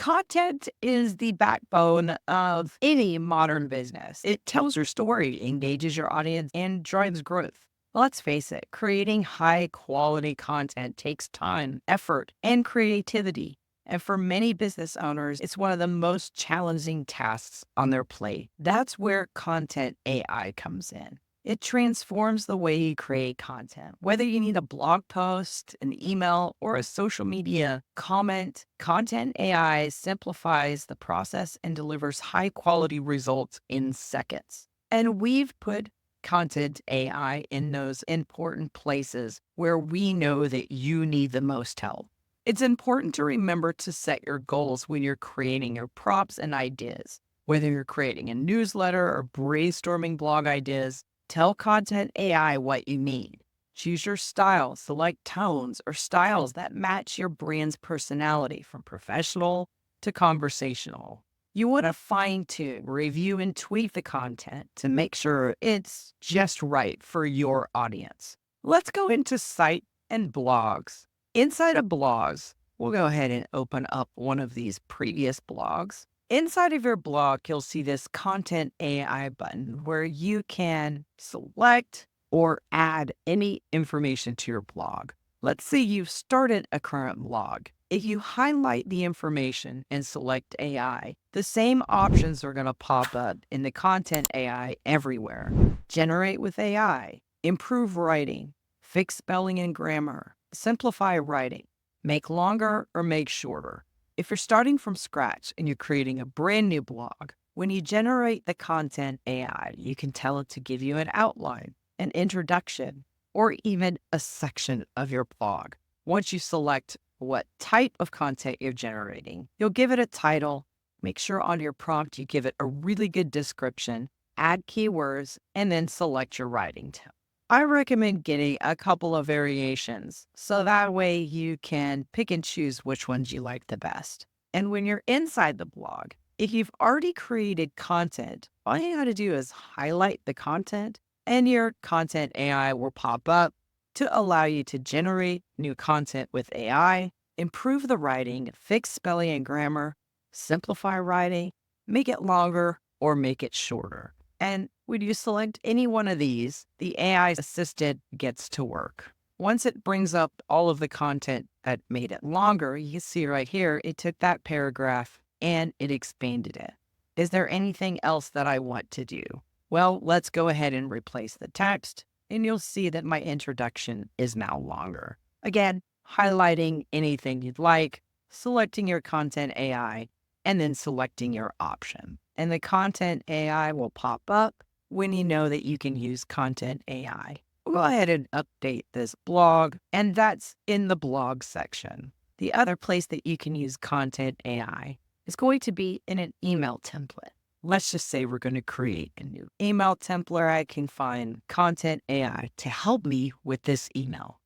Content is the backbone of any modern business. It tells your story, engages your audience, and drives growth. Let's face it, creating high quality content takes time, effort, and creativity. And for many business owners, it's one of the most challenging tasks on their plate. That's where content AI comes in. It transforms the way you create content. Whether you need a blog post, an email, or a social media comment, Content AI simplifies the process and delivers high quality results in seconds. And we've put Content AI in those important places where we know that you need the most help. It's important to remember to set your goals when you're creating your prompts and ideas. Whether you're creating a newsletter or brainstorming blog ideas, tell Content AI what you need. Choose your style, select tones or styles that match your brand's personality from professional to conversational. You want to fine tune, review, and tweak the content to make sure it's just right for your audience. Let's go into site and blogs. Inside of blogs, we'll go ahead and open up one of these previous blogs. Inside of your blog, you'll see this Content AI button where you can select or add any information to your blog. Let's say you've started a current blog. If you highlight the information and select AI, the same options are going to pop up in the Content AI everywhere. Generate with AI, improve writing, fix spelling and grammar, simplify writing, make longer or make shorter. If you're starting from scratch and you're creating a brand new blog, when you generate the Content AI, you can tell it to give you an outline, an introduction, or even a section of your blog. Once you select what type of content you're generating, you'll give it a title. Make sure on your prompt you give it a really good description, add keywords, and then select your writing tone. I recommend getting a couple of variations so that way you can pick and choose which ones you like the best. And when you're inside the blog, if you've already created content, all you got to do is highlight the content and your Content AI will pop up to allow you to generate new content with AI, improve the writing, fix spelling and grammar, simplify writing, make it longer, or make it shorter. And when you select any one of these, the AI assistant gets to work. Once it brings up all of the content that made it longer, you can see right here, it took that paragraph and it expanded it. Is there anything else that I want to do? Well, let's go ahead and replace the text, and you'll see that my introduction is now longer. Again, highlighting anything you'd like, selecting your Content AI, and then selecting your option. And the Content AI will pop up when you know that you can use Content AI. We'll go ahead and update this blog, and that's in the blog section. The other place that you can use Content AI is going to be in an email template. Let's just say we're going to create a new email template. I can find Content AI to help me with this email.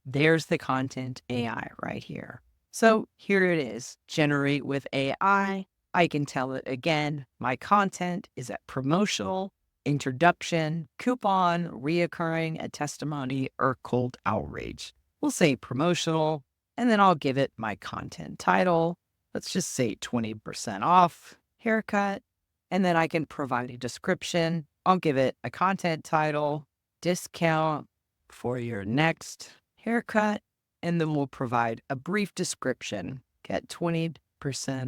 There's the Content AI right here. So here it is, generate with AI. I can tell it again, my content is at promotional, introduction, coupon, reoccurring, a testimony, or cold outreach. We'll say promotional, and then I'll give it my content title. Let's just say 20% off, haircut, and then I can provide a description. I'll give it a content title, discount for your next haircut, and then we'll provide a brief description. Get 20%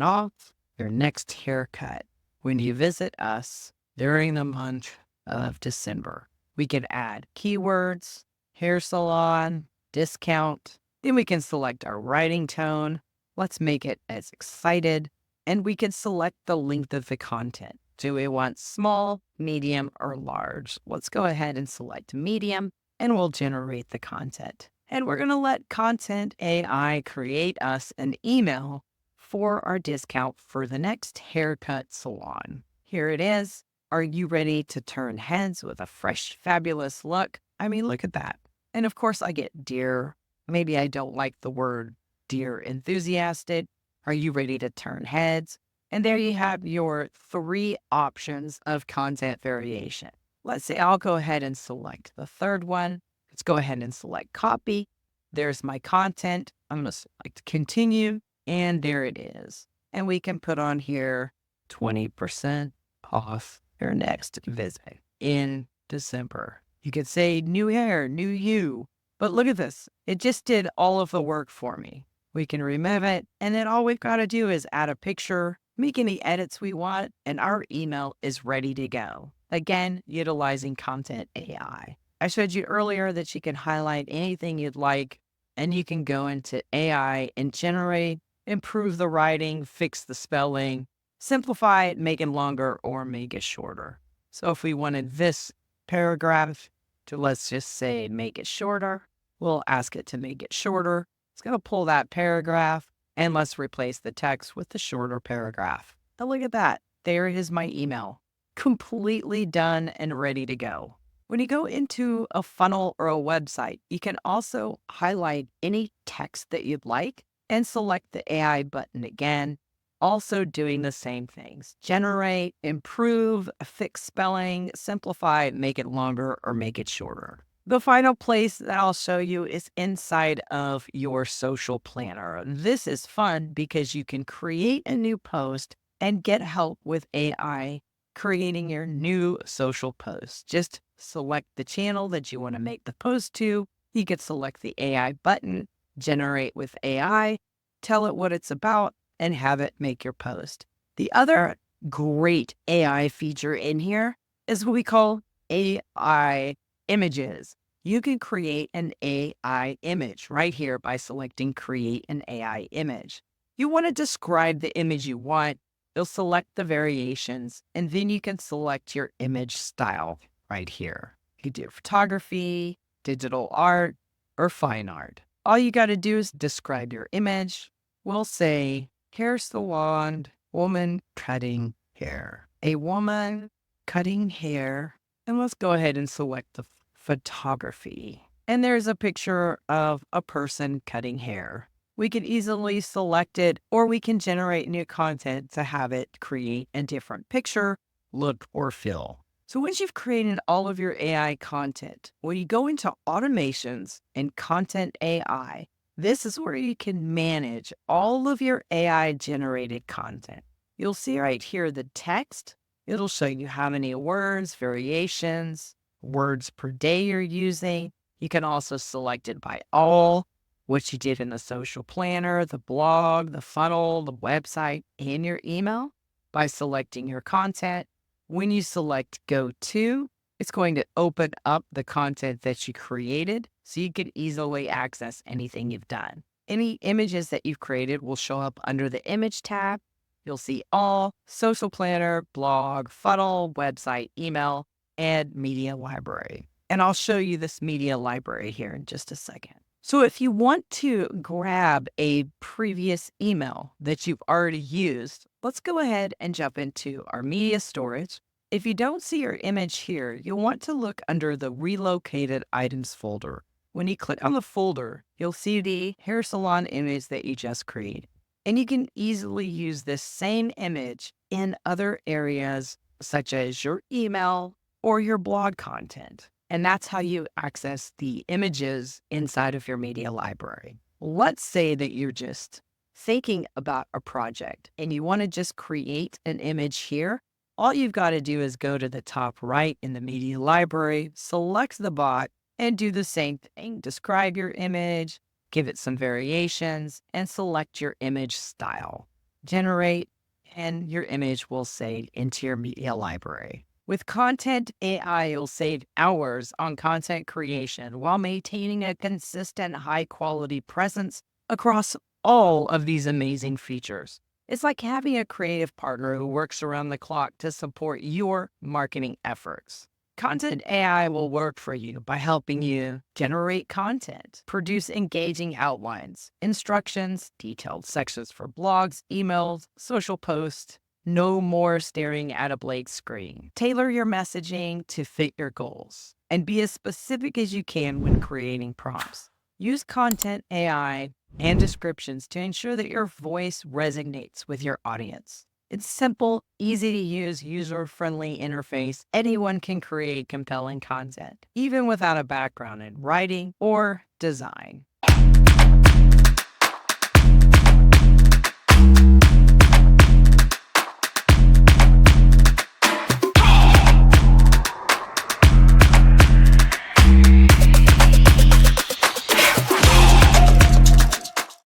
off your next haircut when you visit us during the month of December. We can add keywords, hair salon, discount. Then we can select our writing tone. Let's make it as excited. And we can select the length of the content. Do we want small, medium, or large? Let's go ahead and select medium, and we'll generate the content. And we're going to let Content AI create us an email for our discount for the next haircut salon. Here it is. Are you ready to turn heads with a fresh, fabulous look? I mean, look at that. And of course, I get dear. Maybe I don't like the word dear enthusiastic. Are you ready to turn heads? And there you have your 3 options of content variation. Let's say I'll go ahead and select the third one. Let's go ahead and select copy. There's my content. I'm going to select continue, and there it is. And we can put on here 20% off your next visit in December. You could say new hair, new you. But look at this. It just did all of the work for me. We can remove it, and then all we've got to do is add a picture, make any edits we want, and our email is ready to go. Again, utilizing Content AI. I showed you earlier that you can highlight anything you'd like, and you can go into AI and generate, improve the writing, fix the spelling, simplify it, make it longer, or make it shorter. So if we wanted this paragraph to, let's just say, make it shorter, we'll ask it to make it shorter. It's going to pull that paragraph, and let's replace the text with the shorter paragraph. Now look at that. There is my email. Completely done and ready to go. When you go into a funnel or a website, you can also highlight any text that you'd like and select the AI button again. Also doing the same things. Generate, improve, fix spelling, simplify, make it longer, or make it shorter. The final place that I'll show you is inside of your social planner. This is fun because you can create a new post and get help with AI creating your new social post. Just select the channel that you want to make the post to. You can select the AI button, generate with AI, tell it what it's about, and have it make your post. The other great AI feature in here is what we call AI images. You can create an AI image right here by selecting Create an AI image. You want to describe the image you want. You'll select the variations, and then you can select your image style right here. You can do photography, digital art, or fine art. All you got to do is describe your image. We'll say, hair salon, woman cutting hair. A woman cutting hair. And let's go ahead and select the photography. And there's a picture of a person cutting hair. We can easily select it, or we can generate new content to have it create a different picture, look, or feel. So once you've created all of your AI content, when you go into automations and content AI, this is where you can manage all of your AI generated content. You'll see right here the text. It'll show you how many words, variations, words per day you're using. You can also select it by all, what you did in the social planner, the blog, the funnel, the website, and your email by selecting your content. When you select Go To, it's going to open up the content that you created so you can easily access anything you've done. Any images that you've created will show up under the Image tab. You'll see all, social planner, blog, funnel, website, email, and media library. And I'll show you this media library here in just a second. So if you want to grab a previous email that you've already used, let's go ahead and jump into our media storage. If you don't see your image here, you'll want to look under the relocated items folder. When you click on the folder, you'll see the hair salon image that you just created. And you can easily use this same image in other areas such as your email or your blog content. And that's how you access the images inside of your media library. Let's say that you're just thinking about a project and you want to just create an image here. All you've got to do is go to the top right in the media library, select the bot, and do the same thing. Describe your image, give it some variations, and select your image style. Generate, and your image will save into your media library. With Content AI, you'll save hours on content creation while maintaining a consistent, high-quality presence across all of these amazing features. It's like having a creative partner who works around the clock to support your marketing efforts. Content AI will work for you by helping you generate content, produce engaging outlines, instructions, detailed sections for blogs, emails, social posts. No more staring at a blank screen. Tailor your messaging to fit your goals and be as specific as you can when creating prompts. Use Content AI and descriptions to ensure that your voice resonates with your audience. It's simple, easy to use, user-friendly interface. Anyone can create compelling content, even without a background in writing or design.